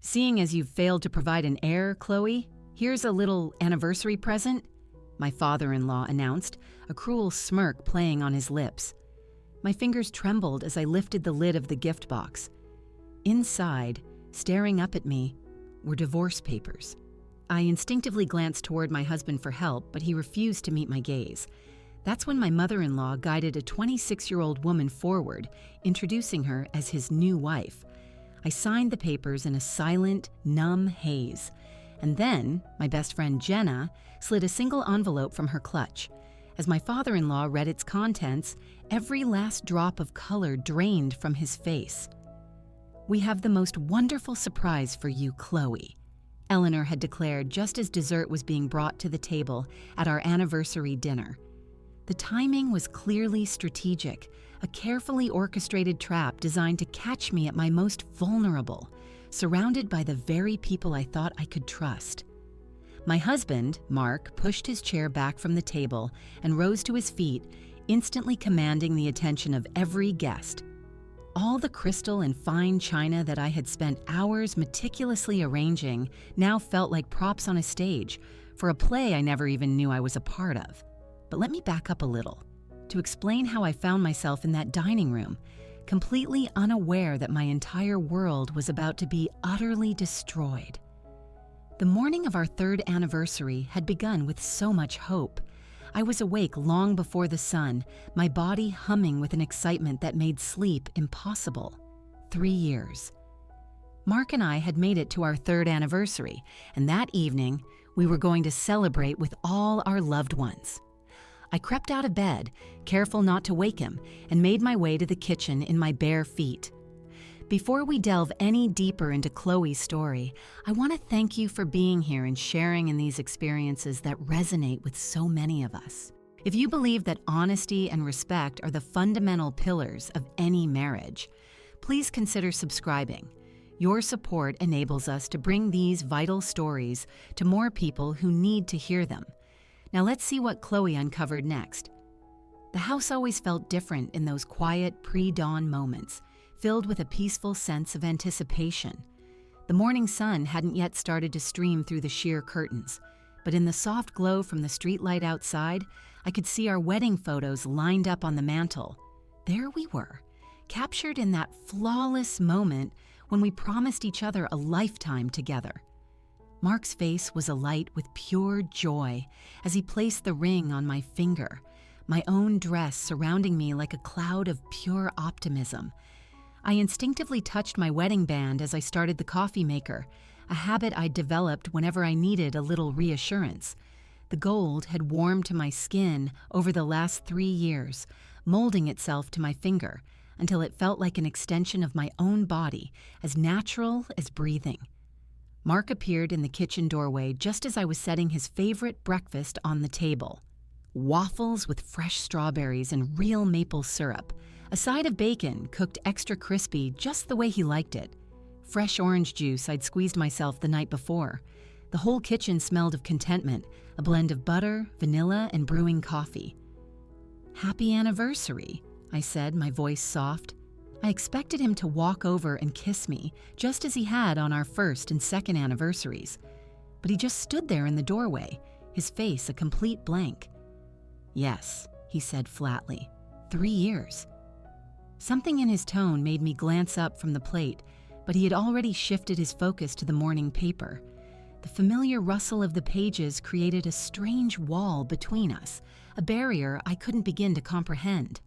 Seeing as you've failed to provide an heir, Chloe, here's a little anniversary present, my father-in-law announced, a cruel smirk playing on his lips. My fingers trembled as I lifted the lid of the gift box. Inside, staring up at me, were divorce papers. I instinctively glanced toward my husband for help, but he refused to meet my gaze. That's when my mother-in-law guided a 26-year-old woman forward, introducing her as his new wife. I signed the papers in a silent, numb haze. And then, my best friend Jenna slid a single envelope from her clutch. As my father-in-law read its contents, every last drop of color drained from his face. "We have the most wonderful surprise for you, Chloe," Eleanor had declared just as dessert was being brought to the table at our anniversary dinner. The timing was clearly strategic, a carefully orchestrated trap designed to catch me at my most vulnerable, surrounded by the very people I thought I could trust. My husband, Mark, pushed his chair back from the table and rose to his feet, instantly commanding the attention of every guest. All the crystal and fine china that I had spent hours meticulously arranging now felt like props on a stage for a play I never even knew I was a part of. But let me back up a little to explain how I found myself in that dining room, completely unaware that my entire world was about to be utterly destroyed. The morning of our third anniversary had begun with so much hope. I was awake long before the sun, my body humming with an excitement that made sleep impossible. 3 years. Mark and I had made it to our third anniversary, and that evening, we were going to celebrate with all our loved ones. I crept out of bed, careful not to wake him, and made my way to the kitchen in my bare feet. Before we delve any deeper into Chloe's story, I want to thank you for being here and sharing in these experiences that resonate with so many of us. If you believe that honesty and respect are the fundamental pillars of any marriage, please consider subscribing. Your support enables us to bring these vital stories to more people who need to hear them. Now let's see what Chloe uncovered next. The house always felt different in those quiet pre-dawn moments, filled with a peaceful sense of anticipation. The morning sun hadn't yet started to stream through the sheer curtains, but in the soft glow from the streetlight outside, I could see our wedding photos lined up on the mantel. There we were, captured in that flawless moment when we promised each other a lifetime together. Mark's face was alight with pure joy as he placed the ring on my finger, my own dress surrounding me like a cloud of pure optimism. I instinctively touched my wedding band as I started the coffee maker, a habit I'd developed whenever I needed a little reassurance. The gold had warmed to my skin over the last 3 years, molding itself to my finger until it felt like an extension of my own body, as natural as breathing. Mark appeared in the kitchen doorway just as I was setting his favorite breakfast on the table. Waffles with fresh strawberries and real maple syrup, a side of bacon cooked extra crispy just the way he liked it, fresh orange juice I'd squeezed myself the night before. The whole kitchen smelled of contentment, a blend of butter, vanilla, and brewing coffee. "Happy anniversary," I said, my voice soft. I expected him to walk over and kiss me, just as he had on our first and second anniversaries. But he just stood there in the doorway, his face a complete blank. "Yes," he said flatly. 3 years. Something in his tone made me glance up from the plate, but he had already shifted his focus to the morning paper. The familiar rustle of the pages created a strange wall between us, a barrier I couldn't begin to comprehend.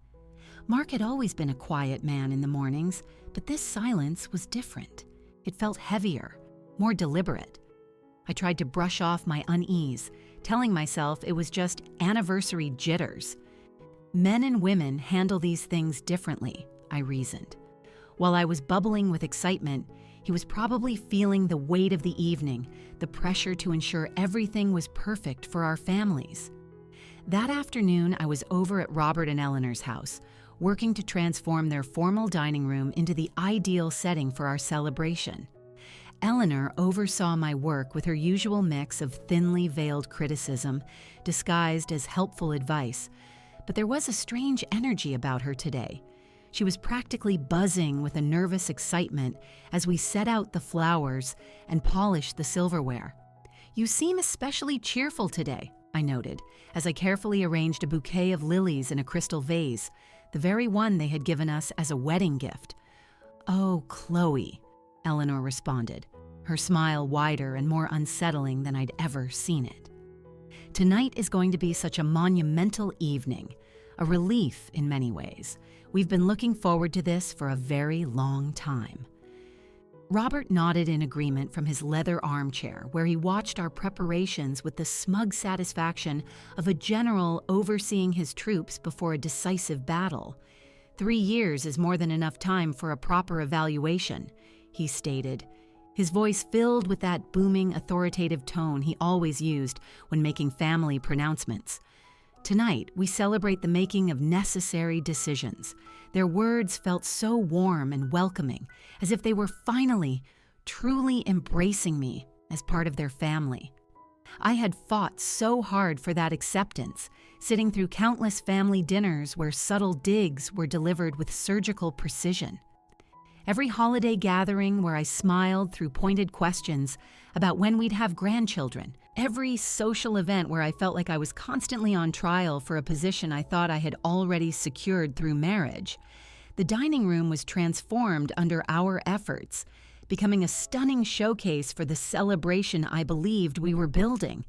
Mark had always been a quiet man in the mornings, but this silence was different. It felt heavier, more deliberate. I tried to brush off my unease, telling myself it was just anniversary jitters. Men and women handle these things differently, I reasoned. While I was bubbling with excitement, he was probably feeling the weight of the evening, the pressure to ensure everything was perfect for our families. That afternoon, I was over at Robert and Eleanor's house, working to transform their formal dining room into the ideal setting for our celebration. Eleanor oversaw my work with her usual mix of thinly veiled criticism, disguised as helpful advice, but there was a strange energy about her today. She was practically buzzing with a nervous excitement as we set out the flowers and polished the silverware. "You seem especially cheerful today," I noted, as I carefully arranged a bouquet of lilies in a crystal vase, the very one they had given us as a wedding gift. "Oh, Chloe," Eleanor responded, her smile wider and more unsettling than I'd ever seen it. "Tonight is going to be such a monumental evening, a relief in many ways. We've been looking forward to this for a very long time." Robert nodded in agreement from his leather armchair, where he watched our preparations with the smug satisfaction of a general overseeing his troops before a decisive battle. 3 years is more than enough time for a proper evaluation, he stated, his voice filled with that booming, authoritative tone he always used when making family pronouncements. "Tonight, we celebrate the making of necessary decisions." Their words felt so warm and welcoming, as if they were finally, truly embracing me as part of their family. I had fought so hard for that acceptance, sitting through countless family dinners where subtle digs were delivered with surgical precision. Every holiday gathering where I smiled through pointed questions about when we'd have grandchildren. Every social event where I felt like I was constantly on trial for a position I thought I had already secured through marriage. The dining room was transformed under our efforts, becoming a stunning showcase for the celebration I believed we were building.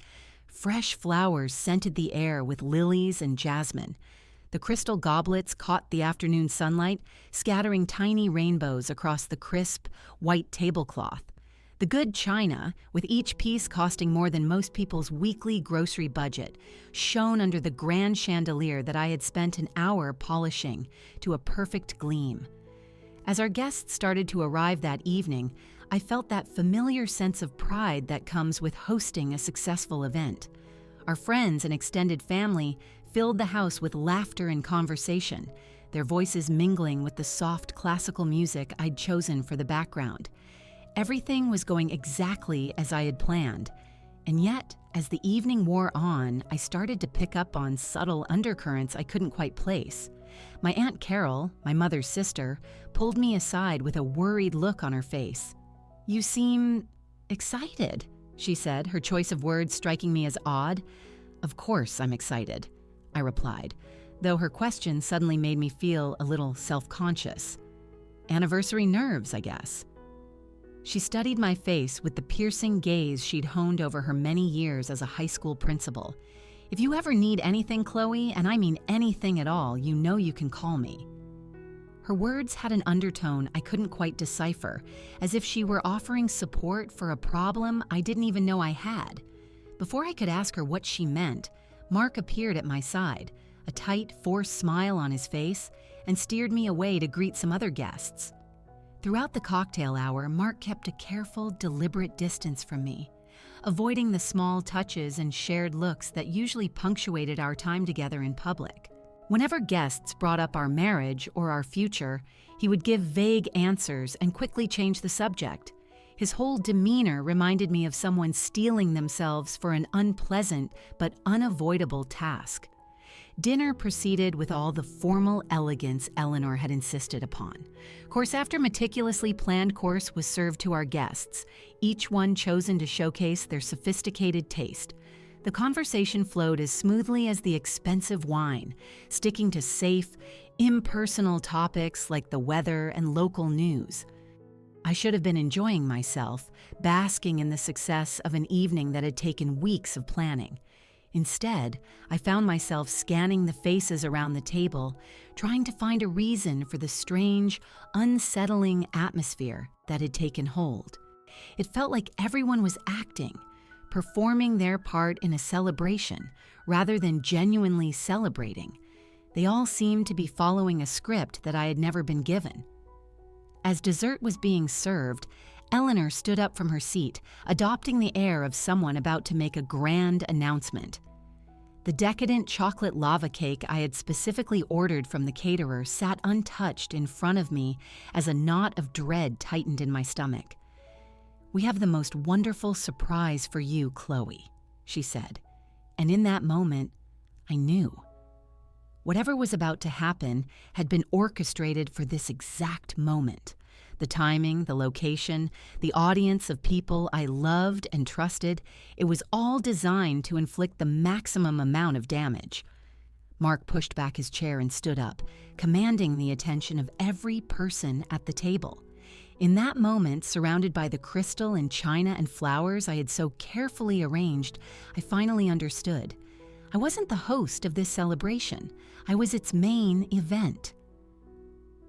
Fresh flowers scented the air with lilies and jasmine. The crystal goblets caught the afternoon sunlight, scattering tiny rainbows across the crisp, white tablecloth. The good china, with each piece costing more than most people's weekly grocery budget, shone under the grand chandelier that I had spent an hour polishing to a perfect gleam. As our guests started to arrive that evening, I felt that familiar sense of pride that comes with hosting a successful event. Our friends and extended family filled the house with laughter and conversation, their voices mingling with the soft classical music I'd chosen for the background. Everything was going exactly as I had planned, and yet, as the evening wore on, I started to pick up on subtle undercurrents I couldn't quite place. My Aunt Carol, my mother's sister, pulled me aside with a worried look on her face. "You seem excited," she said, her choice of words striking me as odd. "Of course I'm excited," I replied, though her question suddenly made me feel a little self-conscious. "Anniversary nerves, I guess." She studied my face with the piercing gaze she'd honed over her many years as a high school principal. "If you ever need anything, Chloe, and I mean anything at all, you know you can call me." Her words had an undertone I couldn't quite decipher, as if she were offering support for a problem I didn't even know I had. Before I could ask her what she meant, Mark appeared at my side, a tight, forced smile on his face, and steered me away to greet some other guests. Throughout the cocktail hour, Mark kept a careful, deliberate distance from me, avoiding the small touches and shared looks that usually punctuated our time together in public. Whenever guests brought up our marriage or our future, he would give vague answers and quickly change the subject. His whole demeanor reminded me of someone steeling themselves for an unpleasant but unavoidable task. Dinner proceeded with all the formal elegance Eleanor had insisted upon. Course after meticulously planned course was served to our guests, each one chosen to showcase their sophisticated taste. The conversation flowed as smoothly as the expensive wine, sticking to safe, impersonal topics like the weather and local news. I should have been enjoying myself, basking in the success of an evening that had taken weeks of planning. Instead, I found myself scanning the faces around the table, trying to find a reason for the strange, unsettling atmosphere that had taken hold. It felt like everyone was acting, performing their part in a celebration, rather than genuinely celebrating. They all seemed to be following a script that I had never been given. As dessert was being served, Eleanor stood up from her seat, adopting the air of someone about to make a grand announcement. The decadent chocolate lava cake I had specifically ordered from the caterer sat untouched in front of me as a knot of dread tightened in my stomach. "We have the most wonderful surprise for you, Chloe," she said, and in that moment, I knew. Whatever was about to happen had been orchestrated for this exact moment. The timing, the location, the audience of people I loved and trusted, it was all designed to inflict the maximum amount of damage. Mark pushed back his chair and stood up, commanding the attention of every person at the table. In that moment, surrounded by the crystal and china and flowers I had so carefully arranged, I finally understood. I wasn't the host of this celebration. I was its main event.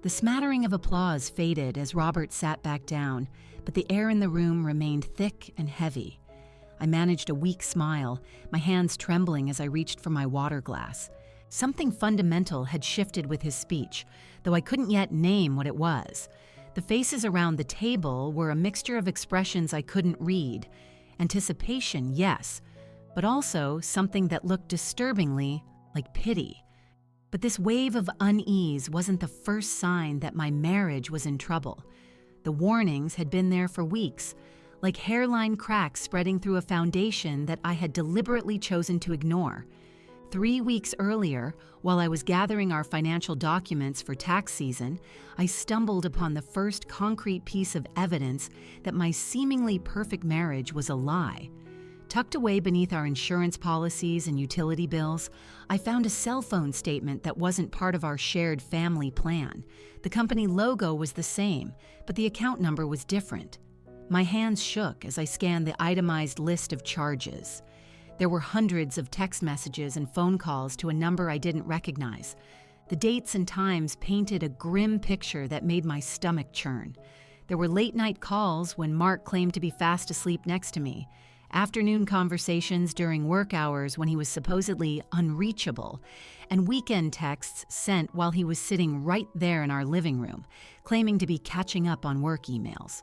The smattering of applause faded as Robert sat back down, but the air in the room remained thick and heavy. I managed a weak smile, my hands trembling as I reached for my water glass. Something fundamental had shifted with his speech, though I couldn't yet name what it was. The faces around the table were a mixture of expressions I couldn't read. Anticipation, yes, but also something that looked disturbingly like pity. But this wave of unease wasn't the first sign that my marriage was in trouble. The warnings had been there for weeks, like hairline cracks spreading through a foundation that I had deliberately chosen to ignore. 3 weeks earlier, while I was gathering our financial documents for tax season, I stumbled upon the first concrete piece of evidence that my seemingly perfect marriage was a lie. Tucked away beneath our insurance policies and utility bills, I found a cell phone statement that wasn't part of our shared family plan. The company logo was the same, but the account number was different. My hands shook as I scanned the itemized list of charges. There were hundreds of text messages and phone calls to a number I didn't recognize. The dates and times painted a grim picture that made my stomach churn. There were late-night calls when Mark claimed to be fast asleep next to me, afternoon conversations during work hours when he was supposedly unreachable, and weekend texts sent while he was sitting right there in our living room, claiming to be catching up on work emails.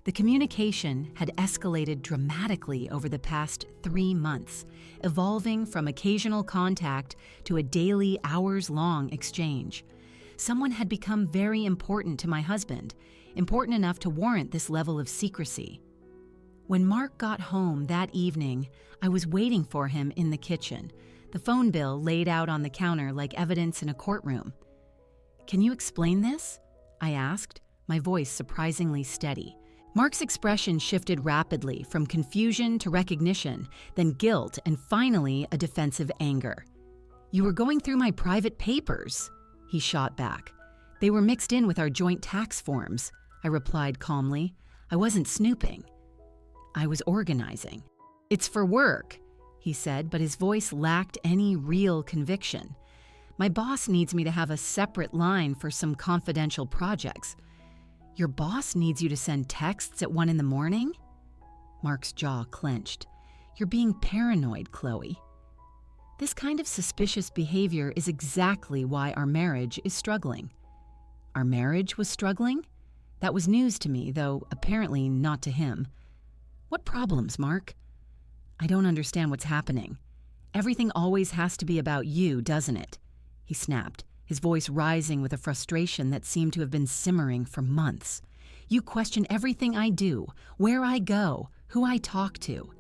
The communication had escalated dramatically over the past 3 months, evolving from occasional contact to a daily, hours-long exchange. Someone had become very important to my husband, important enough to warrant this level of secrecy. When Mark got home that evening, I was waiting for him in the kitchen, the phone bill laid out on the counter like evidence in a courtroom. "Can you explain this?" I asked, my voice surprisingly steady. Mark's expression shifted rapidly from confusion to recognition, then guilt, and finally a defensive anger. "You were going through my private papers," he shot back. "They were mixed in with our joint tax forms," I replied calmly. "I wasn't snooping. I was organizing." "It's for work," he said, but his voice lacked any real conviction. "My boss needs me to have a separate line for some confidential projects." "Your boss needs you to send texts at 1 a.m? Mark's jaw clenched. "You're being paranoid, Chloe." This kind of suspicious behavior is exactly why our marriage is struggling. Our marriage was struggling? That was news to me, though apparently not to him. "What problems, Mark?" "I don't understand what's happening. Everything always has to be about you, doesn't it?" he snapped, his voice rising with a frustration that seemed to have been simmering for months. "You question everything I do, where I go, who I talk to."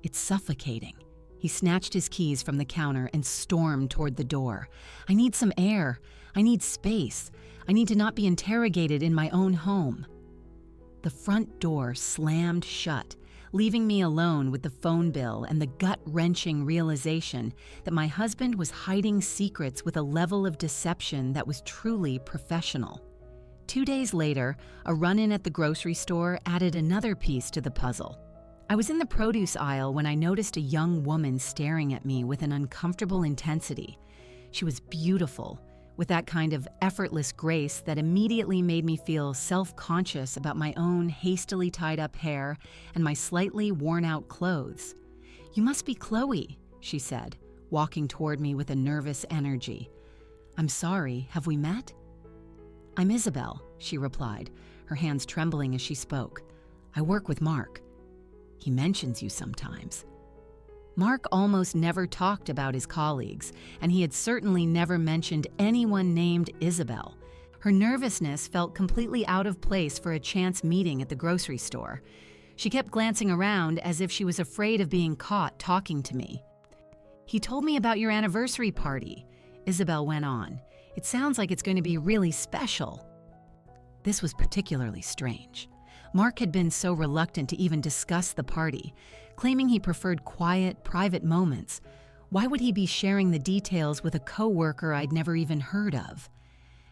It's suffocating. He snatched his keys from the counter and stormed toward the door. "I need some air. I need space. I need to not be interrogated in my own home." The front door slammed shut, leaving me alone with the phone bill and the gut-wrenching realization that my husband was hiding secrets with a level of deception that was truly professional. 2 days later, a run-in at the grocery store added another piece to the puzzle. I was in the produce aisle when I noticed a young woman staring at me with an uncomfortable intensity. She was beautiful, with that kind of effortless grace that immediately made me feel self-conscious about my own hastily tied-up hair and my slightly worn-out clothes. "You must be Chloe," she said, walking toward me with a nervous energy. "I'm sorry, have we met?" "I'm Isabel," she replied, her hands trembling as she spoke. "I work with Mark. He mentions you sometimes." Mark almost never talked about his colleagues, and he had certainly never mentioned anyone named Isabel. Her nervousness felt completely out of place for a chance meeting at the grocery store. She kept glancing around as if she was afraid of being caught talking to me. "He told me about your anniversary party," Isabel went on. "It sounds like it's going to be really special." This was particularly strange. Mark had been so reluctant to even discuss the party, claiming he preferred quiet, private moments. Why would he be sharing the details with a coworker I'd never even heard of?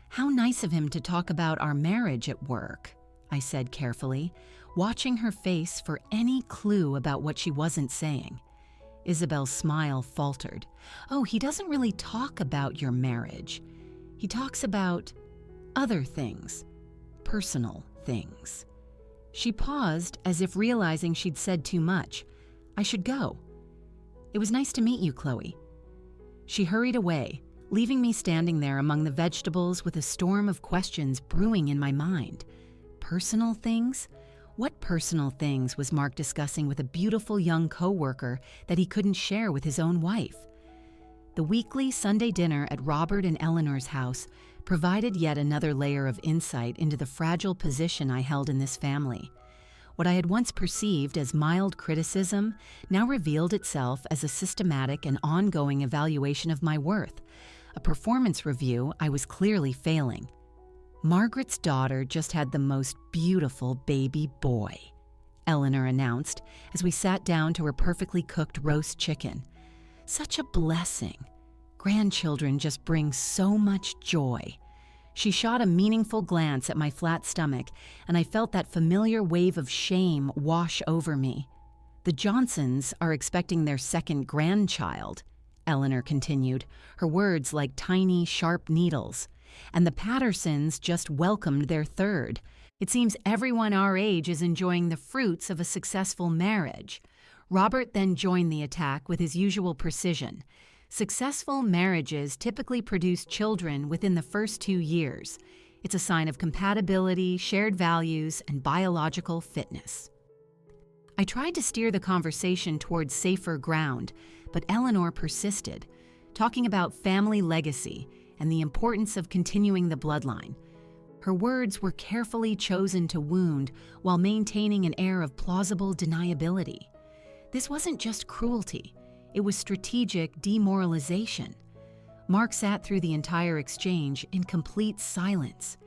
"How nice of him to talk about our marriage at work," I said carefully, watching her face for any clue about what she wasn't saying. Isabel's smile faltered. "Oh, he doesn't really talk about your marriage. He talks about other things, personal things." She paused as if realizing she'd said too much. "I should go. It was nice to meet you, Chloe." She hurried away, leaving me standing there among the vegetables with a storm of questions brewing in my mind. Personal things? What personal things was Mark discussing with a beautiful young coworker that he couldn't share with his own wife? The weekly Sunday dinner at Robert and Eleanor's house provided yet another layer of insight into the fragile position I held in this family. What I had once perceived as mild criticism now revealed itself as a systematic and ongoing evaluation of my worth, a performance review I was clearly failing. "Margaret's daughter just had the most beautiful baby boy," Eleanor announced as we sat down to her perfectly cooked roast chicken. "Such a blessing. Grandchildren just bring so much joy." She shot a meaningful glance at my flat stomach, and I felt that familiar wave of shame wash over me. "The Johnsons are expecting their second grandchild," Eleanor continued, her words like tiny, sharp needles. "And the Pattersons just welcomed their third. It seems everyone our age is enjoying the fruits of a successful marriage." Robert then joined the attack with his usual precision. "Successful marriages typically produce children within the first 2 years. It's a sign of compatibility, shared values, and biological fitness." I tried to steer the conversation towards safer ground, but Eleanor persisted, talking about family legacy and the importance of continuing the bloodline. Her words were carefully chosen to wound while maintaining an air of plausible deniability. This wasn't just cruelty, it was strategic demoralization. Mark sat through the entire exchange in complete silence.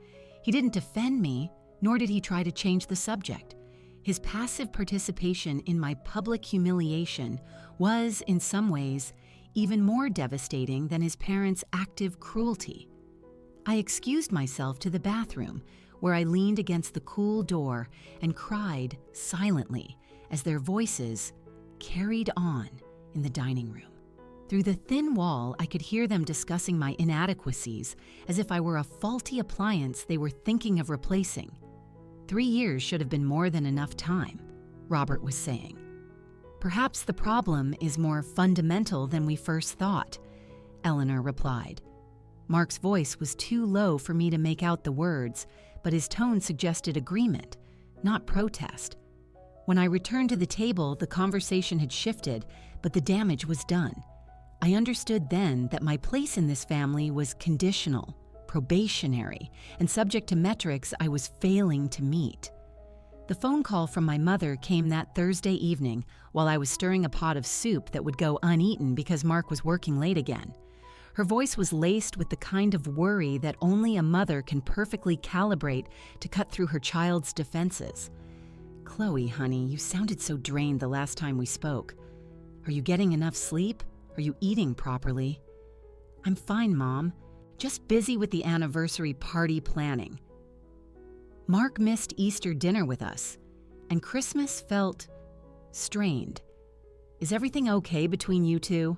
He didn't defend me, nor did he try to change the subject. His passive participation in my public humiliation was, in some ways, even more devastating than his parents' active cruelty. I excused myself to the bathroom, where I leaned against the cool door and cried silently as their voices carried on in the dining room. Through the thin wall, I could hear them discussing my inadequacies as if I were a faulty appliance they were thinking of replacing. 3 years should have been more than enough time, Robert was saying. "Perhaps the problem is more fundamental than we first thought," Eleanor replied. Mark's voice was too low for me to make out the words, but his tone suggested agreement, not protest. When I returned to the table, the conversation had shifted, but the damage was done. I understood then that my place in this family was conditional, probationary, and subject to metrics I was failing to meet. The phone call from my mother came that Thursday evening while I was stirring a pot of soup that would go uneaten because Mark was working late again. Her voice was laced with the kind of worry that only a mother can perfectly calibrate to cut through her child's defenses. "Chloe, honey, you sounded so drained the last time we spoke. Are you getting enough sleep? Are you eating properly?" "I'm fine, Mom. Just busy with the anniversary party planning." Mark missed Easter dinner with us, and Christmas felt strained. "Is everything okay between you two?"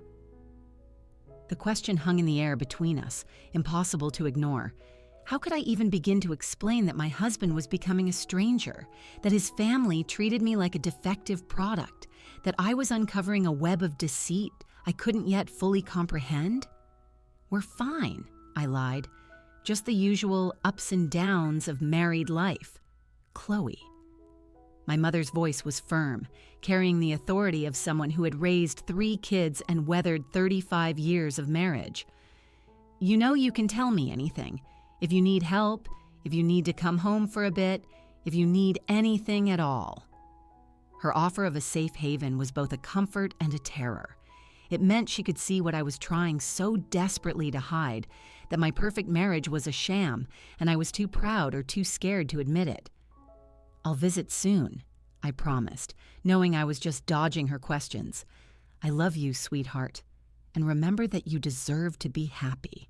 The question hung in the air between us, impossible to ignore. How could I even begin to explain that my husband was becoming a stranger, that his family treated me like a defective product, that I was uncovering a web of deceit I couldn't yet fully comprehend? "We're fine," I lied. "Just the usual ups and downs of married life. Chloe." My mother's voice was firm, carrying the authority of someone who had raised 3 kids and weathered 35 years of marriage. "You know you can tell me anything. If you need help, if you need to come home for a bit, if you need anything at all." Her offer of a safe haven was both a comfort and a terror. It meant she could see what I was trying so desperately to hide, that my perfect marriage was a sham, and I was too proud or too scared to admit it. "I'll visit soon," I promised, knowing I was just dodging her questions. "I love you, sweetheart, and remember that you deserve to be happy."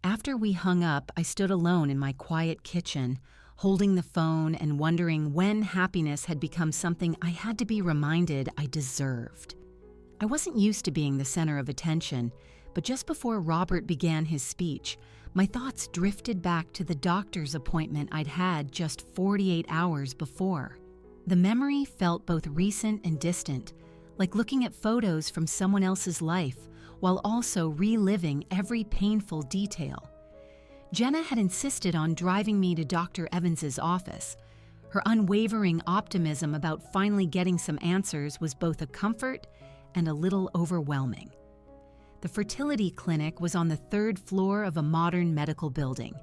After we hung up, I stood alone in my quiet kitchen, holding the phone and wondering when happiness had become something I had to be reminded I deserved. I wasn't used to being the center of attention, but just before Robert began his speech, my thoughts drifted back to the doctor's appointment I'd had just 48 hours before. The memory felt both recent and distant, like looking at photos from someone else's life, while also reliving every painful detail. Jenna had insisted on driving me to Dr. Evans's office. Her unwavering optimism about finally getting some answers was both a comfort and a little overwhelming. The fertility clinic was on the 3rd floor of a modern medical building,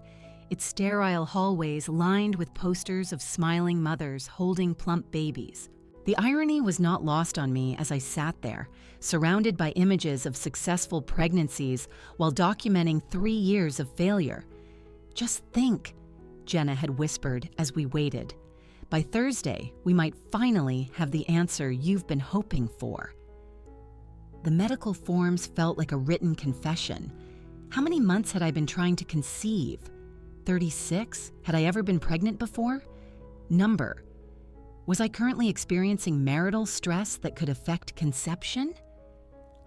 its sterile hallways lined with posters of smiling mothers holding plump babies. The irony was not lost on me as I sat there, surrounded by images of successful pregnancies while documenting 3 years of failure. "Just think," Jenna had whispered as we waited. "By Thursday, we might finally have the answer you've been hoping for." The medical forms felt like a written confession. How many months had I been trying to conceive? 36? Had I ever been pregnant before? Number. Was I currently experiencing marital stress that could affect conception?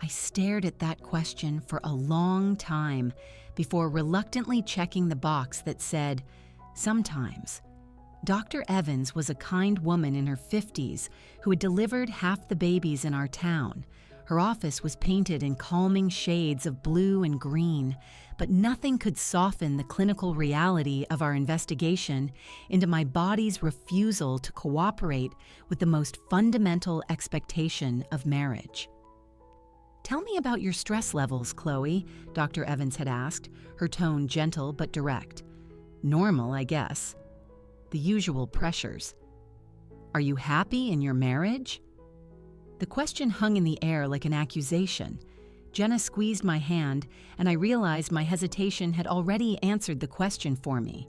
I stared at that question for a long time before reluctantly checking the box that said, "Sometimes." Dr. Evans was a kind woman in her 50s who had delivered half the babies in our town. Her office was painted in calming shades of blue and green, but nothing could soften the clinical reality of our investigation into my body's refusal to cooperate with the most fundamental expectation of marriage. "Tell me about your stress levels, Chloe," Dr. Evans had asked, her tone gentle but direct. "Normal, I guess. The usual pressures. Are you happy in your marriage?" The question hung in the air like an accusation. Jenna squeezed my hand, and I realized my hesitation had already answered the question for me.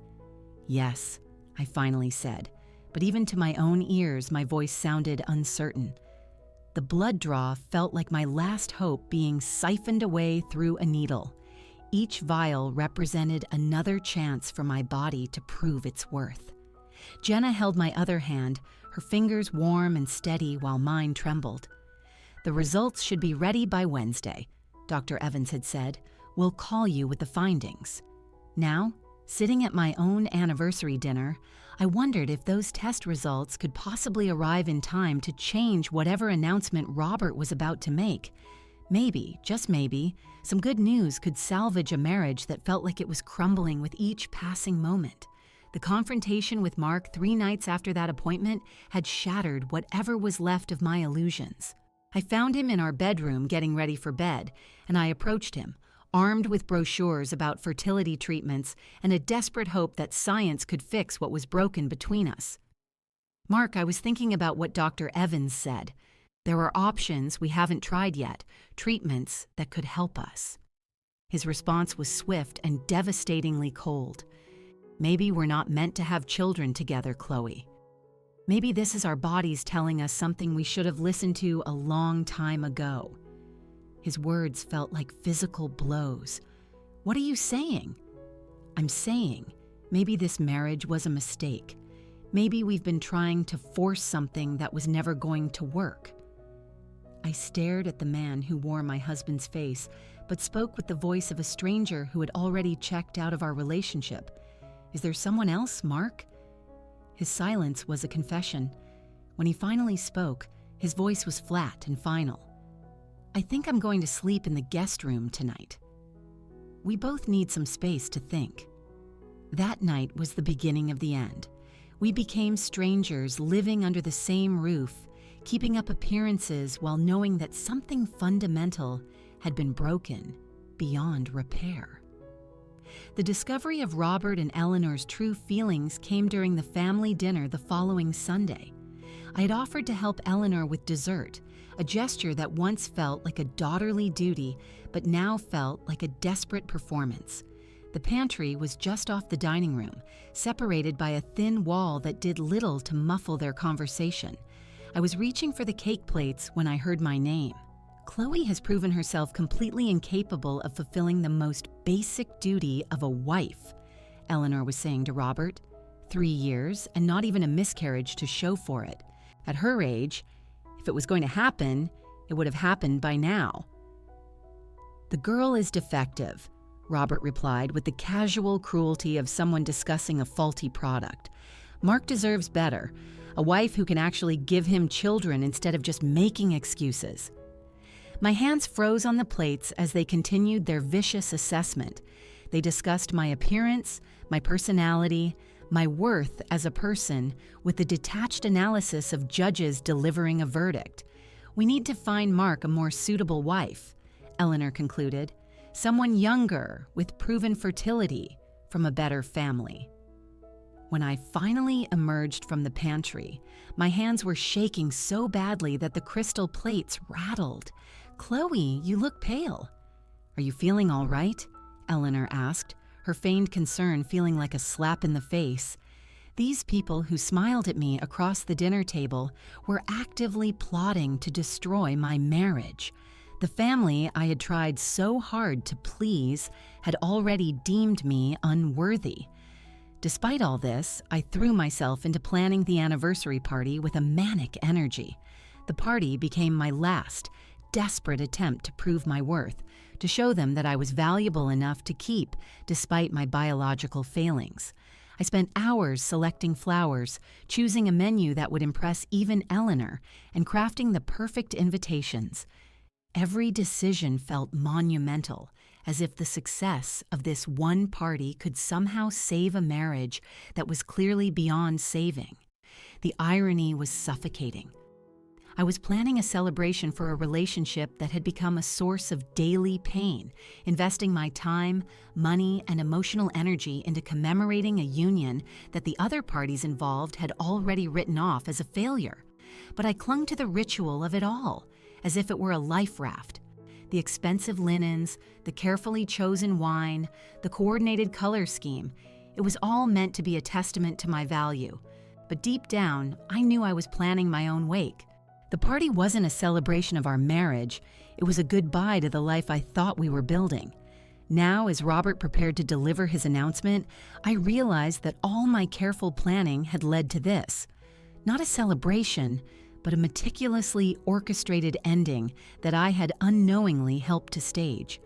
"Yes," I finally said, but even to my own ears, my voice sounded uncertain. The blood draw felt like my last hope being siphoned away through a needle. Each vial represented another chance for my body to prove its worth. Jenna held my other hand, her fingers warm and steady while mine trembled. "The results should be ready by Wednesday," Dr. Evans had said. "We'll call you with the findings." Now, sitting at my own anniversary dinner, I wondered if those test results could possibly arrive in time to change whatever announcement Robert was about to make. Maybe, just maybe, some good news could salvage a marriage that felt like it was crumbling with each passing moment. The confrontation with Mark 3 nights after that appointment had shattered whatever was left of my illusions. I found him in our bedroom getting ready for bed, and I approached him, armed with brochures about fertility treatments and a desperate hope that science could fix what was broken between us. "Mark, I was thinking about what Dr. Evans said. There are options we haven't tried yet, treatments that could help us." His response was swift and devastatingly cold. "Maybe we're not meant to have children together, Chloe. Maybe this is our bodies telling us something we should have listened to a long time ago." His words felt like physical blows. "What are you saying?" "I'm saying maybe this marriage was a mistake. Maybe we've been trying to force something that was never going to work." I stared at the man who wore my husband's face, but spoke with the voice of a stranger who had already checked out of our relationship. "Is there someone else, Mark?" His silence was a confession. When he finally spoke, his voice was flat and final. "I think I'm going to sleep in the guest room tonight. We both need some space to think." That night was the beginning of the end. We became strangers living under the same roof, keeping up appearances while knowing that something fundamental had been broken beyond repair. The discovery of Robert and Eleanor's true feelings came during the family dinner the following Sunday. I had offered to help Eleanor with dessert, a gesture that once felt like a daughterly duty, but now felt like a desperate performance. The pantry was just off the dining room, separated by a thin wall that did little to muffle their conversation. I was reaching for the cake plates when I heard my name. Chloe has proven herself completely incapable of fulfilling the most basic duty of a wife, Eleanor was saying to Robert. 3 years, and not even a miscarriage to show for it. At her age, if it was going to happen, it would have happened by now. The girl is defective, Robert replied with the casual cruelty of someone discussing a faulty product. Mark deserves better, a wife who can actually give him children instead of just making excuses. My hands froze on the plates as they continued their vicious assessment. They discussed my appearance, my personality, my worth as a person, with the detached analysis of judges delivering a verdict. We need to find Mark a more suitable wife, Eleanor concluded. Someone younger, with proven fertility, from a better family. When I finally emerged from the pantry, my hands were shaking so badly that the crystal plates rattled. "Chloe, you look pale." "Are you feeling all right?" Eleanor asked, her feigned concern feeling like a slap in the face. These people who smiled at me across the dinner table were actively plotting to destroy my marriage. The family I had tried so hard to please had already deemed me unworthy. Despite all this, I threw myself into planning the anniversary party with a manic energy. The party became my last, desperate attempt to prove my worth, to show them that I was valuable enough to keep despite my biological failings. I spent hours selecting flowers, choosing a menu that would impress even Eleanor, and crafting the perfect invitations. Every decision felt monumental, as if the success of this one party could somehow save a marriage that was clearly beyond saving. The irony was suffocating. I was planning a celebration for a relationship that had become a source of daily pain, investing my time, money, and emotional energy into commemorating a union that the other parties involved had already written off as a failure. But I clung to the ritual of it all, as if it were a life raft. The expensive linens, the carefully chosen wine, the coordinated color scheme, it was all meant to be a testament to my value. But deep down, I knew I was planning my own wake. The party wasn't a celebration of our marriage, it was a goodbye to the life I thought we were building. Now, as Robert prepared to deliver his announcement, I realized that all my careful planning had led to this. Not a celebration, but a meticulously orchestrated ending that I had unknowingly helped to stage.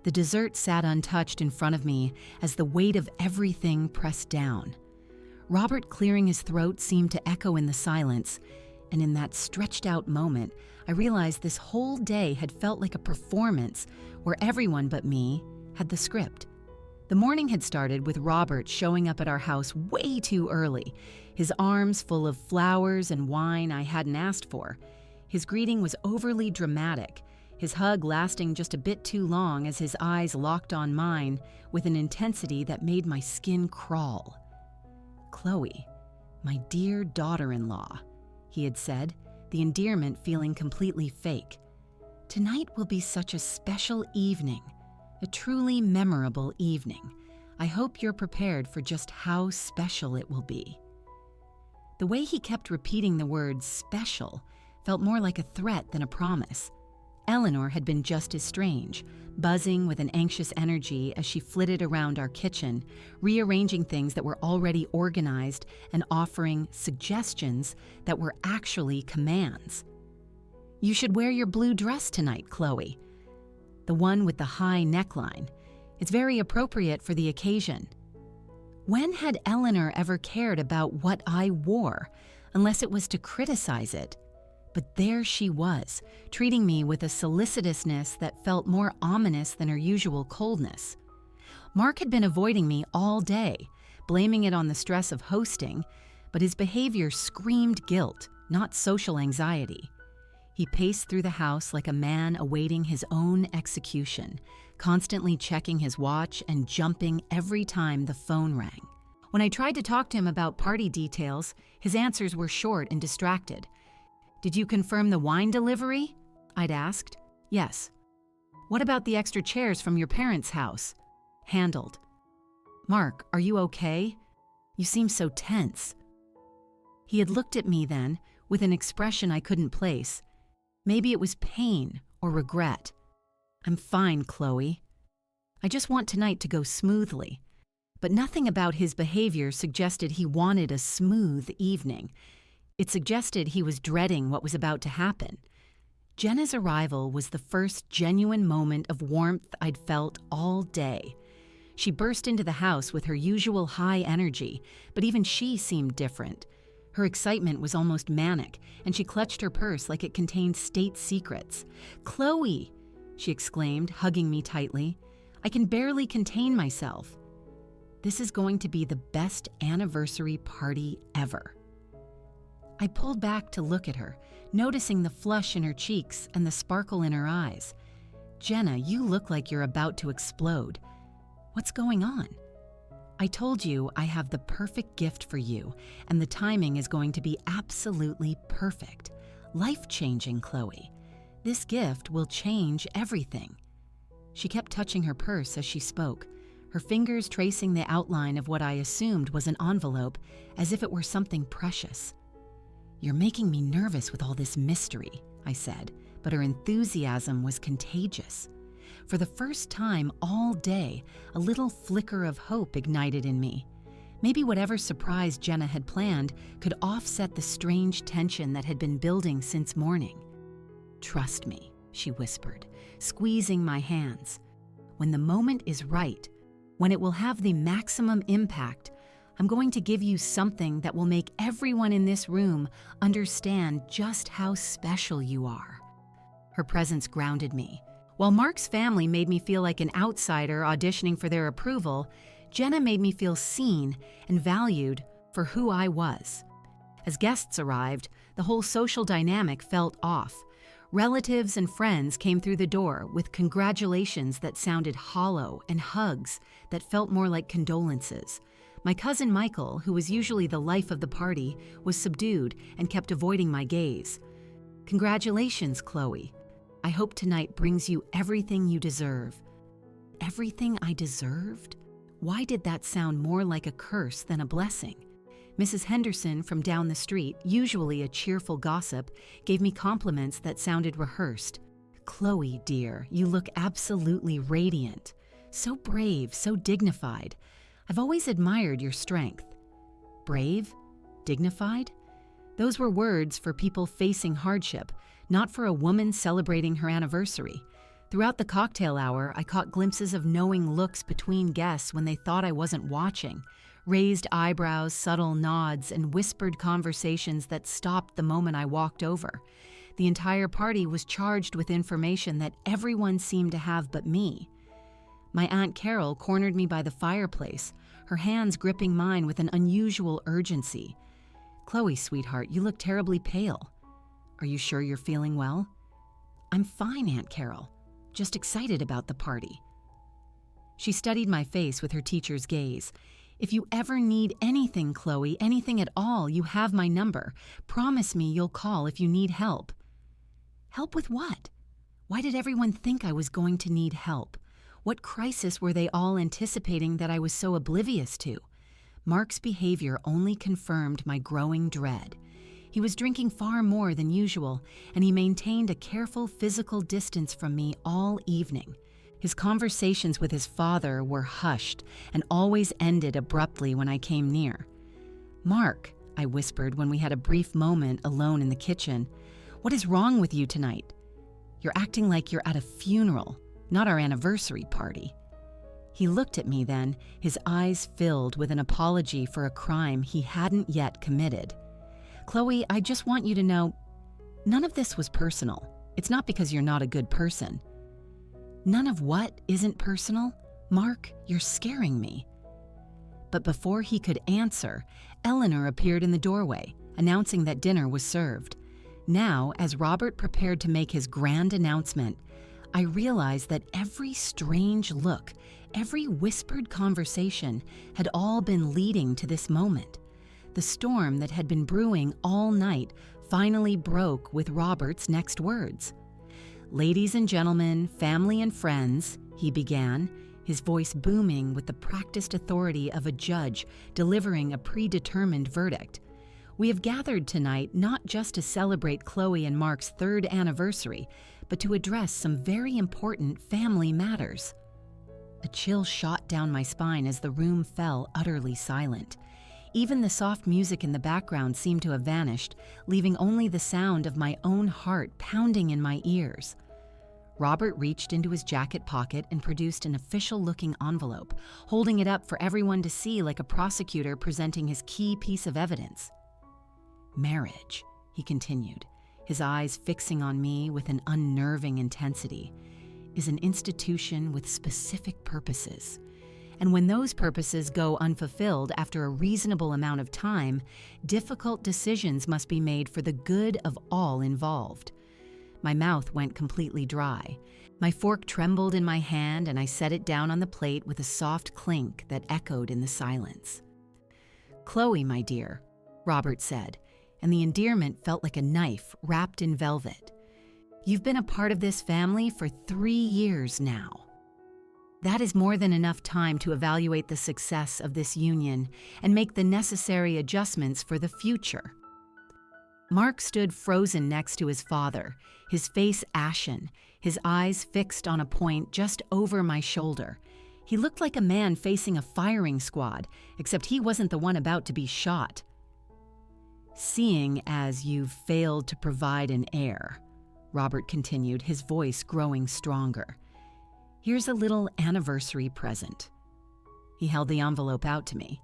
The dessert sat untouched in front of me as the weight of everything pressed down. Robert clearing his throat seemed to echo in the silence, and in that stretched-out moment, I realized this whole day had felt like a performance where everyone but me had the script. The morning had started with Robert showing up at our house way too early, his arms full of flowers and wine I hadn't asked for. His greeting was overly dramatic, his hug lasting just a bit too long as his eyes locked on mine with an intensity that made my skin crawl. "Chloe, my dear daughter-in-law," he had said, the endearment feeling completely fake. "Tonight will be such a special evening, a truly memorable evening. I hope you're prepared for just how special it will be." The way he kept repeating the word special felt more like a threat than a promise. Eleanor had been just as strange, buzzing with an anxious energy as she flitted around our kitchen, rearranging things that were already organized and offering suggestions that were actually commands. "You should wear your blue dress tonight, Chloe. The one with the high neckline. It's very appropriate for the occasion." When had Eleanor ever cared about what I wore, unless it was to criticize it? But there she was, treating me with a solicitousness that felt more ominous than her usual coldness. Mark had been avoiding me all day, blaming it on the stress of hosting, but his behavior screamed guilt, not social anxiety. He paced through the house like a man awaiting his own execution, constantly checking his watch and jumping every time the phone rang. When I tried to talk to him about party details, his answers were short and distracted. "Did you confirm the wine delivery?" I'd asked. "Yes." "What about the extra chairs from your parents' house?" "Handled." "Mark, are you okay? You seem so tense." He had looked at me then with an expression I couldn't place. Maybe it was pain or regret. "I'm fine, Chloe. I just want tonight to go smoothly." But nothing about his behavior suggested he wanted a smooth evening. It suggested he was dreading what was about to happen. Jenna's arrival was the first genuine moment of warmth I'd felt all day. She burst into the house with her usual high energy, but even she seemed different. Her excitement was almost manic, and she clutched her purse like it contained state secrets. "Chloe!" she exclaimed, hugging me tightly. "I can barely contain myself. This is going to be the best anniversary party ever." I pulled back to look at her, noticing the flush in her cheeks and the sparkle in her eyes. "Jenna, you look like you're about to explode. What's going on?" "I told you I have the perfect gift for you, and the timing is going to be absolutely perfect. Life-changing, Chloe. This gift will change everything." She kept touching her purse as she spoke, her fingers tracing the outline of what I assumed was an envelope, as if it were something precious. "You're making me nervous with all this mystery," I said, but her enthusiasm was contagious. For the first time all day, a little flicker of hope ignited in me. Maybe whatever surprise Jenna had planned could offset the strange tension that had been building since morning. "Trust me," she whispered, squeezing my hands. "When the moment is right, when it will have the maximum impact, I'm going to give you something that will make everyone in this room understand just how special you are." Her presence grounded me. While Mark's family made me feel like an outsider auditioning for their approval, Jenna made me feel seen and valued for who I was. As guests arrived, the whole social dynamic felt off. Relatives and friends came through the door with congratulations that sounded hollow and hugs that felt more like condolences. My cousin Michael, who was usually the life of the party, was subdued and kept avoiding my gaze. "Congratulations, Chloe. I hope tonight brings you everything you deserve." Everything I deserved? Why did that sound more like a curse than a blessing? Mrs. Henderson from down the street, usually a cheerful gossip, gave me compliments that sounded rehearsed. "Chloe, dear, you look absolutely radiant. So brave, so dignified. I've always admired your strength." Brave? Dignified? Those were words for people facing hardship, not for a woman celebrating her anniversary. Throughout the cocktail hour, I caught glimpses of knowing looks between guests when they thought I wasn't watching, raised eyebrows, subtle nods, and whispered conversations that stopped the moment I walked over. The entire party was charged with information that everyone seemed to have but me. My Aunt Carol cornered me by the fireplace, her hands gripping mine with an unusual urgency. "Chloe, sweetheart, you look terribly pale. Are you sure you're feeling well?" "I'm fine, Aunt Carol. Just excited about the party." She studied my face with her teacher's gaze. "If you ever need anything, Chloe, anything at all, you have my number. Promise me you'll call if you need help." Help with what? Why did everyone think I was going to need help? What crisis were they all anticipating that I was so oblivious to? Mark's behavior only confirmed my growing dread. He was drinking far more than usual, and he maintained a careful physical distance from me all evening. His conversations with his father were hushed and always ended abruptly when I came near. "Mark," I whispered when we had a brief moment alone in the kitchen, "what is wrong with you tonight? You're acting like you're at a funeral, not our anniversary party." He looked at me then, his eyes filled with an apology for a crime he hadn't yet committed. "Chloe, I just want you to know, none of this was personal. It's not because you're not a good person." "None of what isn't personal? Mark, you're scaring me." But before he could answer, Eleanor appeared in the doorway, announcing that dinner was served. Now, as Robert prepared to make his grand announcement, I realized that every strange look, every whispered conversation had all been leading to this moment. The storm that had been brewing all night finally broke with Robert's next words. "Ladies and gentlemen, family and friends," he began, his voice booming with the practiced authority of a judge delivering a predetermined verdict. "We have gathered tonight not just to celebrate Chloe and Mark's 3rd anniversary, but to address some very important family matters." A chill shot down my spine as the room fell utterly silent. Even the soft music in the background seemed to have vanished, leaving only the sound of my own heart pounding in my ears. Robert reached into his jacket pocket and produced an official-looking envelope, holding it up for everyone to see like a prosecutor presenting his key piece of evidence. "Marriage," he continued, his eyes fixing on me with an unnerving intensity, "is an institution with specific purposes. And when those purposes go unfulfilled after a reasonable amount of time, difficult decisions must be made for the good of all involved." My mouth went completely dry. My fork trembled in my hand and I set it down on the plate with a soft clink that echoed in the silence. "Chloe, my dear," Robert said, and the endearment felt like a knife wrapped in velvet. "You've been a part of this family for 3 years now. That is more than enough time to evaluate the success of this union and make the necessary adjustments for the future." Mark stood frozen next to his father, his face ashen, his eyes fixed on a point just over my shoulder. He looked like a man facing a firing squad, except he wasn't the one about to be shot. "Seeing as you've failed to provide an heir," Robert continued, his voice growing stronger, "here's a little anniversary present." He held the envelope out to me.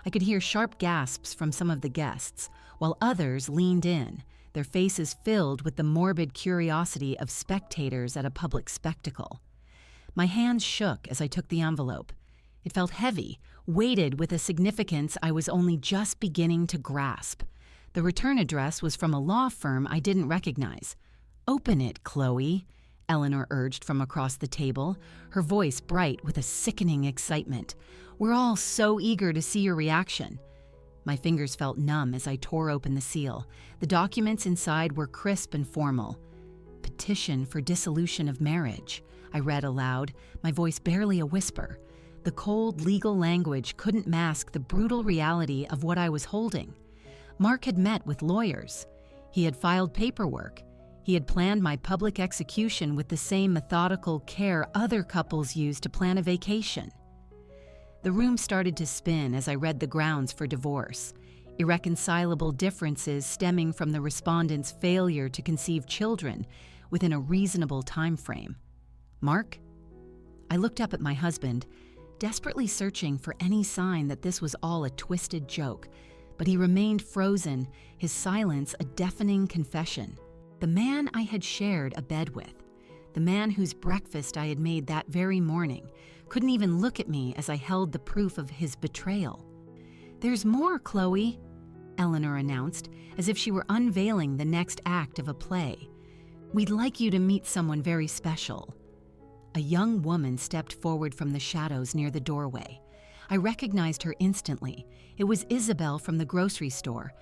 I could hear sharp gasps from some of the guests, while others leaned in, their faces filled with the morbid curiosity of spectators at a public spectacle. My hands shook as I took the envelope. It felt heavy, weighted with a significance I was only just beginning to grasp. The return address was from a law firm I didn't recognize. "Open it, Chloe," Eleanor urged from across the table, her voice bright with a sickening excitement. "We're all so eager to see your reaction." My fingers felt numb as I tore open the seal. The documents inside were crisp and formal. "Petition for dissolution of marriage," I read aloud, my voice barely a whisper. The cold legal language couldn't mask the brutal reality of what I was holding. Mark had met with lawyers. He had filed paperwork. He had planned my public execution with the same methodical care other couples use to plan a vacation. The room started to spin as I read the grounds for divorce, irreconcilable differences stemming from the respondent's failure to conceive children within a reasonable time frame. "Mark?" I looked up at my husband, desperately searching for any sign that this was all a twisted joke, but he remained frozen, his silence a deafening confession. The man I had shared a bed with, the man whose breakfast I had made that very morning, couldn't even look at me as I held the proof of his betrayal. "There's more, Chloe," Eleanor announced, as if she were unveiling the next act of a play. "We'd like you to meet someone very special." A young woman stepped forward from the shadows near the doorway. I recognized her instantly. It was Isabel from the grocery store,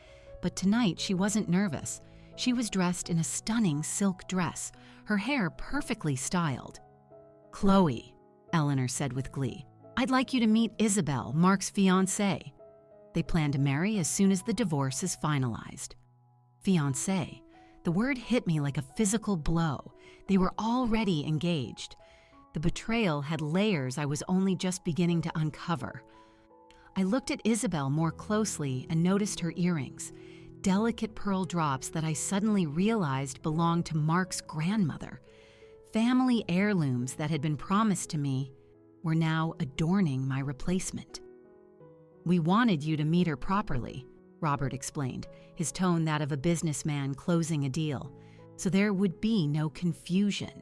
but tonight she wasn't nervous. She was dressed in a stunning silk dress, her hair perfectly styled. "Chloe," Eleanor said with glee, "I'd like you to meet Isabel, Mark's fiancée. They plan to marry as soon as the divorce is finalized." Fiancée. The word hit me like a physical blow. They were already engaged. The betrayal had layers I was only just beginning to uncover. I looked at Isabel more closely and noticed her earrings, delicate pearl drops that I suddenly realized belonged to Mark's grandmother. Family heirlooms that had been promised to me were now adorning my replacement. "We wanted you to meet her properly," Robert explained, his tone that of a businessman closing a deal, "so there would be no confusion.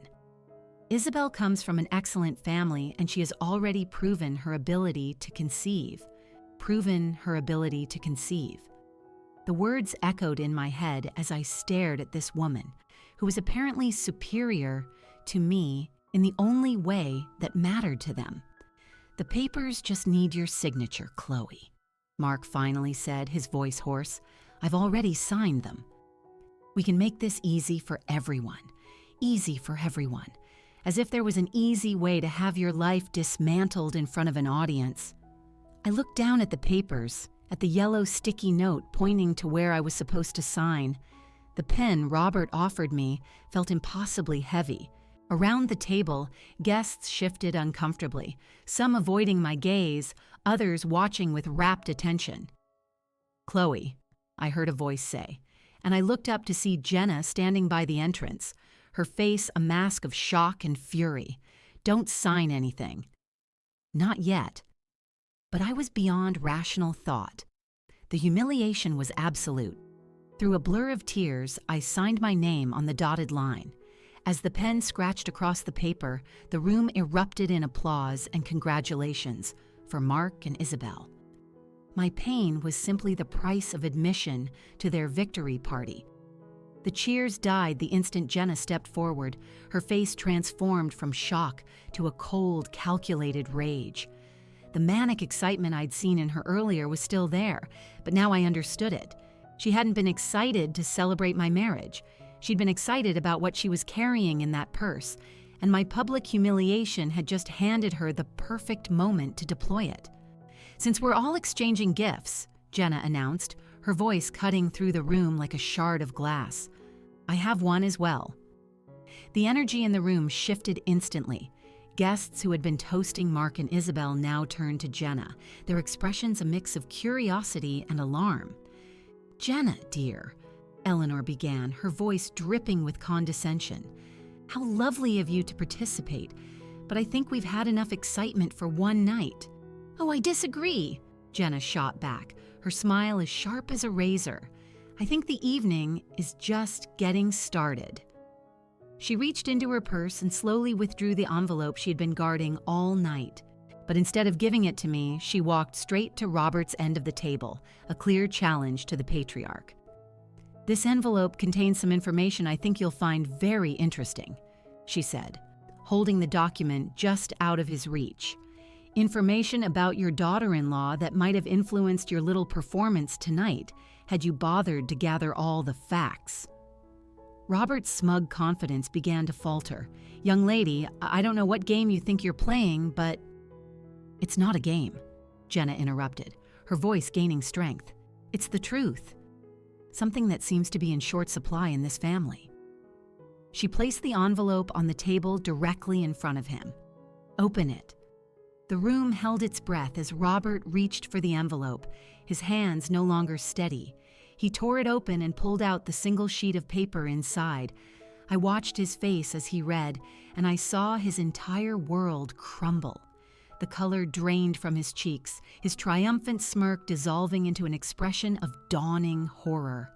Isabel comes from an excellent family and she has already proven her ability to conceive. The words echoed in my head as I stared at this woman, who was apparently superior to me in the only way that mattered to them. "The papers just need your signature, Chloe," Mark finally said, his voice hoarse. "I've already signed them. We can make this easy for everyone. Easy for everyone. As if there was an easy way to have your life dismantled in front of an audience." I looked down at the papers, at the yellow sticky note pointing to where I was supposed to sign. The pen Robert offered me felt impossibly heavy. Around the table, guests shifted uncomfortably, some avoiding my gaze, others watching with rapt attention. "Chloe," I heard a voice say, and I looked up to see Jenna standing by the entrance, her face a mask of shock and fury. "Don't sign anything." Not yet. But I was beyond rational thought. The humiliation was absolute. Through a blur of tears, I signed my name on the dotted line. As the pen scratched across the paper, the room erupted in applause and congratulations for Mark and Isabel. My pain was simply the price of admission to their victory party. The cheers died the instant Jenna stepped forward, her face transformed from shock to a cold, calculated rage. The manic excitement I'd seen in her earlier was still there, but now I understood it. She hadn't been excited to celebrate my marriage. She'd been excited about what she was carrying in that purse, and my public humiliation had just handed her the perfect moment to deploy it. "Since we're all exchanging gifts," Jenna announced, her voice cutting through the room like a shard of glass, "I have one as well." The energy in the room shifted instantly. Guests who had been toasting Mark and Isabel now turned to Jenna, their expressions a mix of curiosity and alarm. "Jenna, dear," Eleanor began, her voice dripping with condescension. "How lovely of you to participate, but I think we've had enough excitement for one night." "Oh, I disagree," Jenna shot back, her smile as sharp as a razor. "I think the evening is just getting started." She reached into her purse and slowly withdrew the envelope she had been guarding all night. But instead of giving it to me, she walked straight to Robert's end of the table, a clear challenge to the patriarch. "This envelope contains some information I think you'll find very interesting," she said, holding the document just out of his reach. "Information about your daughter-in-law that might have influenced your little performance tonight, had you bothered to gather all the facts." Robert's smug confidence began to falter. "Young lady, I don't know what game you think you're playing, but—" "It's not a game," Jenna interrupted, her voice gaining strength. "It's the truth. Something that seems to be in short supply in this family." She placed the envelope on the table directly in front of him. "Open it." The room held its breath as Robert reached for the envelope, his hands no longer steady. He tore it open and pulled out the single sheet of paper inside. I watched his face as he read, and I saw his entire world crumble. The color drained from his cheeks, his triumphant smirk dissolving into an expression of dawning horror.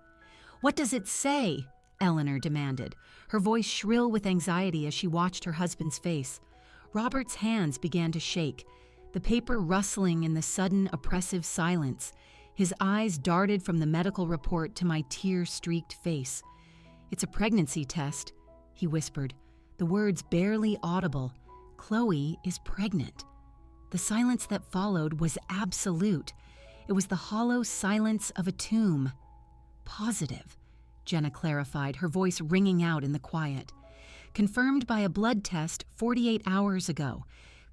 "What does it say?" Eleanor demanded, her voice shrill with anxiety as she watched her husband's face. Robert's hands began to shake, the paper rustling in the sudden oppressive silence. His eyes darted from the medical report to my tear-streaked face. "It's a pregnancy test," he whispered, the words barely audible. "Chloe is pregnant." The silence that followed was absolute. It was the hollow silence of a tomb. "Positive," Jenna clarified, her voice ringing out in the quiet. "Confirmed by a blood test 48 hours ago.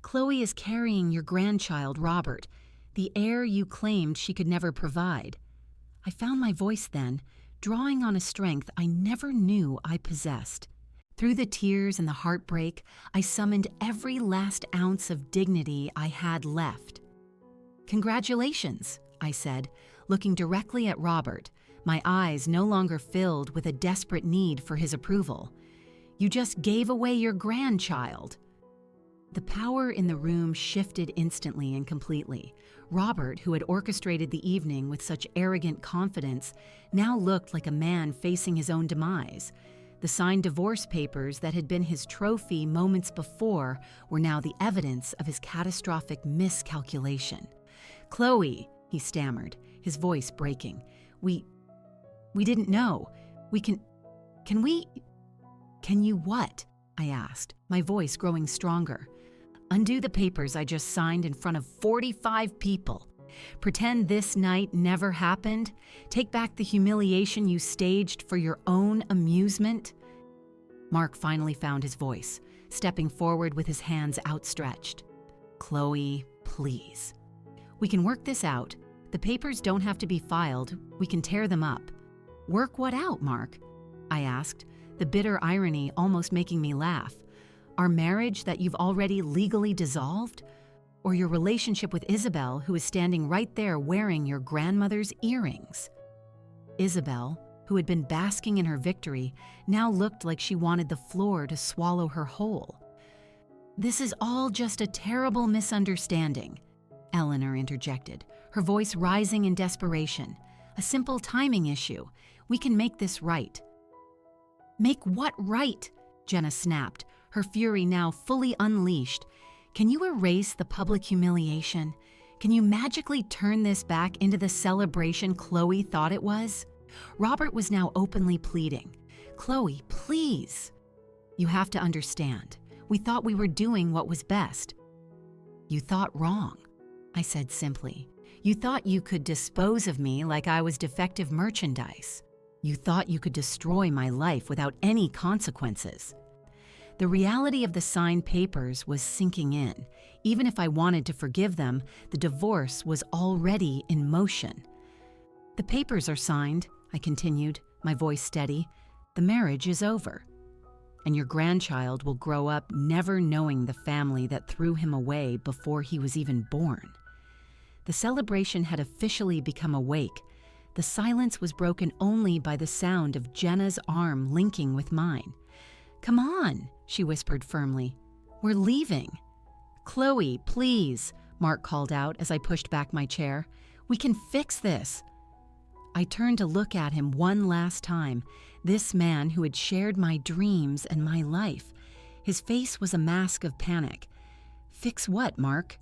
Chloe is carrying your grandchild, Robert, the heir you claimed she could never provide." I found my voice then, drawing on a strength I never knew I possessed. Through the tears and the heartbreak, I summoned every last ounce of dignity I had left. "Congratulations," I said, looking directly at Robert, my eyes no longer filled with a desperate need for his approval. "You just gave away your grandchild." The power in the room shifted instantly and completely. Robert, who had orchestrated the evening with such arrogant confidence, now looked like a man facing his own demise. The signed divorce papers that had been his trophy moments before were now the evidence of his catastrophic miscalculation. "Chloe," he stammered, his voice breaking. We didn't know. Can you what?" I asked, my voice growing stronger. Undo the papers I just signed in front of 45 people. Pretend this night never happened. Take back the humiliation you staged for your own amusement. Mark finally found his voice, stepping forward with his hands outstretched. Chloe, please. We can work this out. The papers don't have to be filed. We can tear them up. Work what out, Mark? I asked, the bitter irony almost making me laugh. Our marriage that you've already legally dissolved? Or your relationship with Isabel, who is standing right there wearing your grandmother's earrings? Isabel, who had been basking in her victory, now looked like she wanted the floor to swallow her whole. This is all just a terrible misunderstanding, Eleanor interjected, her voice rising in desperation. A simple timing issue. We can make this right. Make what right? Jenna snapped, her fury now fully unleashed. Can you erase the public humiliation? Can you magically turn this back into the celebration Chloe thought it was? Robert was now openly pleading. Chloe, please. You have to understand. We thought we were doing what was best. You thought wrong, I said simply. You thought you could dispose of me like I was defective merchandise. You thought you could destroy my life without any consequences. The reality of the signed papers was sinking in. Even if I wanted to forgive them, the divorce was already in motion. The papers are signed, I continued, my voice steady. The marriage is over. And your grandchild will grow up never knowing the family that threw him away before he was even born. The celebration had officially become awake. The silence was broken only by the sound of Jenna's arm linking with mine. Come on, she whispered firmly. We're leaving. Chloe, please, Mark called out as I pushed back my chair. We can fix this. I turned to look at him one last time, this man who had shared my dreams and my life. His face was a mask of panic. Fix what, Mark?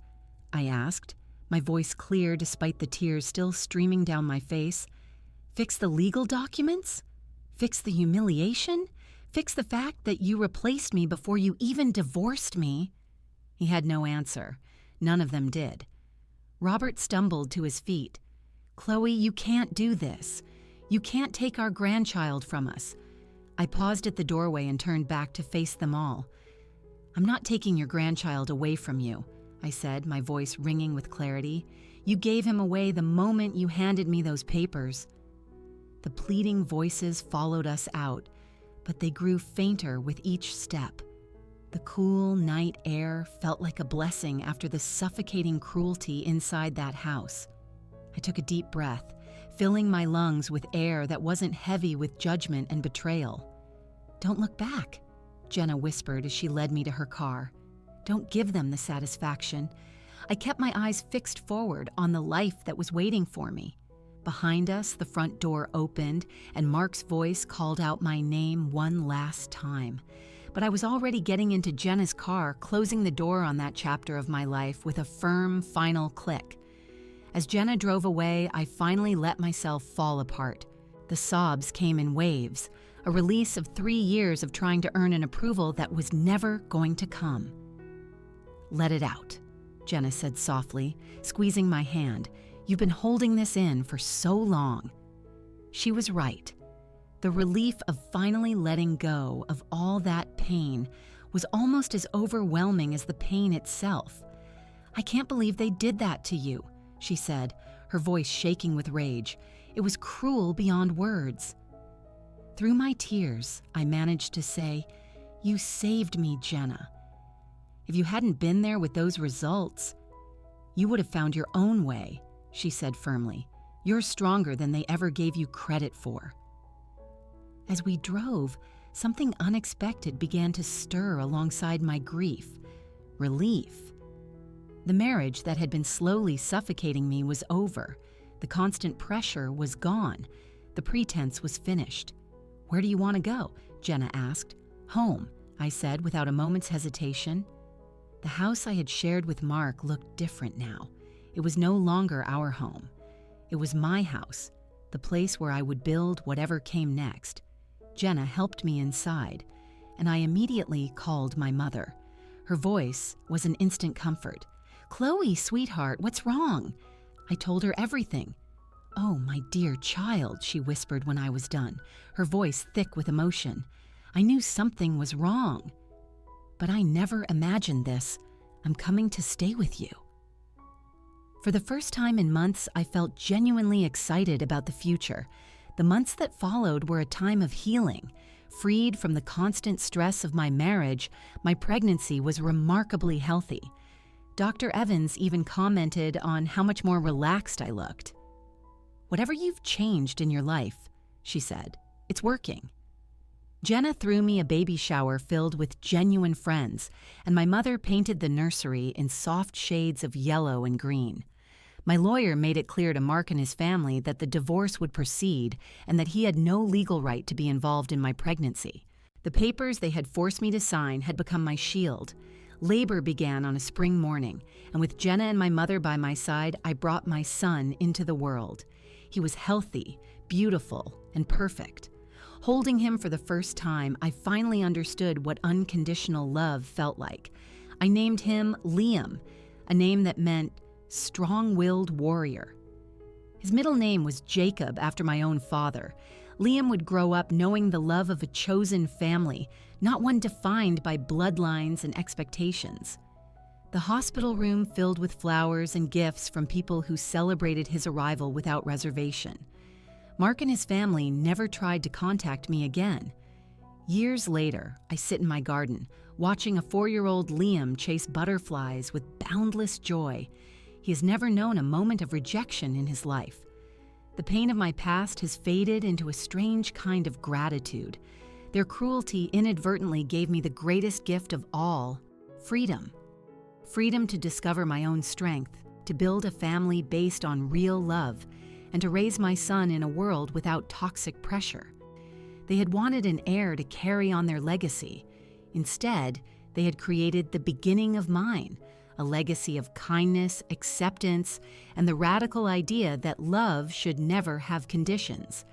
I asked, my voice clear despite the tears still streaming down my face. Fix the legal documents? Fix the humiliation? Fix the fact that you replaced me before you even divorced me? He had no answer. None of them did. Robert stumbled to his feet. Chloe, you can't do this. You can't take our grandchild from us. I paused at the doorway and turned back to face them all. I'm not taking your grandchild away from you, I said, my voice ringing with clarity. You gave him away the moment you handed me those papers. The pleading voices followed us out, but they grew fainter with each step. The cool night air felt like a blessing after the suffocating cruelty inside that house. I took a deep breath, filling my lungs with air that wasn't heavy with judgment and betrayal. Don't look back, Jenna whispered as she led me to her car. Don't give them the satisfaction. I kept my eyes fixed forward on the life that was waiting for me. Behind us, the front door opened, and Mark's voice called out my name one last time. But I was already getting into Jenna's car, closing the door on that chapter of my life with a firm, final click. As Jenna drove away, I finally let myself fall apart. The sobs came in waves, a release of 3 years of trying to earn an approval that was never going to come. Let it out, Jenna said softly, squeezing my hand. You've been holding this in for so long. She was right. The relief of finally letting go of all that pain was almost as overwhelming as the pain itself. I can't believe they did that to you, she said, her voice shaking with rage. It was cruel beyond words. Through my tears, I managed to say, You saved me, Jenna. If you hadn't been there with those results, you would have found your own way, she said firmly. You're stronger than they ever gave you credit for. As we drove, something unexpected began to stir alongside my grief. Relief. The marriage that had been slowly suffocating me was over. The constant pressure was gone. The pretense was finished. Where do you want to go? Jenna asked. Home, I said without a moment's hesitation. The house I had shared with Mark looked different now. It was no longer our home. It was my house, the place where I would build whatever came next. Jenna helped me inside, and I immediately called my mother. Her voice was an instant comfort. "Chloe, sweetheart, what's wrong?" I told her everything. "Oh, my dear child," she whispered when I was done, her voice thick with emotion. "I knew something was wrong. But I never imagined this. I'm coming to stay with you." For the first time in months, I felt genuinely excited about the future. The months that followed were a time of healing. Freed from the constant stress of my marriage, my pregnancy was remarkably healthy. Dr. Evans even commented on how much more relaxed I looked. "Whatever you've changed in your life," she said, "it's working." Jenna threw me a baby shower filled with genuine friends, and my mother painted the nursery in soft shades of yellow and green. My lawyer made it clear to Mark and his family that the divorce would proceed and that he had no legal right to be involved in my pregnancy. The papers they had forced me to sign had become my shield. Labor began on a spring morning, and with Jenna and my mother by my side, I brought my son into the world. He was healthy, beautiful, and perfect. Holding him for the first time, I finally understood what unconditional love felt like. I named him Liam, a name that meant strong-willed warrior. His middle name was Jacob, after my own father. Liam would grow up knowing the love of a chosen family, not one defined by bloodlines and expectations. The hospital room filled with flowers and gifts from people who celebrated his arrival without reservation. Mark and his family never tried to contact me again. Years later, I sit in my garden, watching a 4-year-old Liam chase butterflies with boundless joy. He has never known a moment of rejection in his life. The pain of my past has faded into a strange kind of gratitude. Their cruelty inadvertently gave me the greatest gift of all, freedom. Freedom to discover my own strength, to build a family based on real love, and to raise my son in a world without toxic pressure. They had wanted an heir to carry on their legacy. Instead, they had created the beginning of mine, a legacy of kindness, acceptance, and the radical idea that love should never have conditions.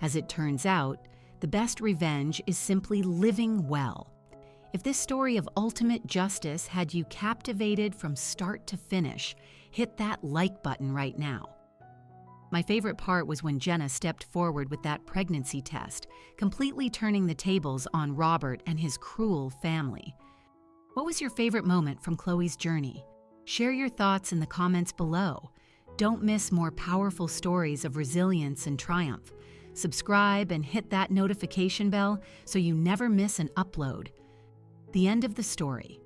As it turns out, the best revenge is simply living well. If this story of ultimate justice had you captivated from start to finish, hit that like button right now. My favorite part was when Jenna stepped forward with that pregnancy test, completely turning the tables on Robert and his cruel family. What was your favorite moment from Chloe's journey? Share your thoughts in the comments below. Don't miss more powerful stories of resilience and triumph. Subscribe and hit that notification bell so you never miss an upload. The end of the story.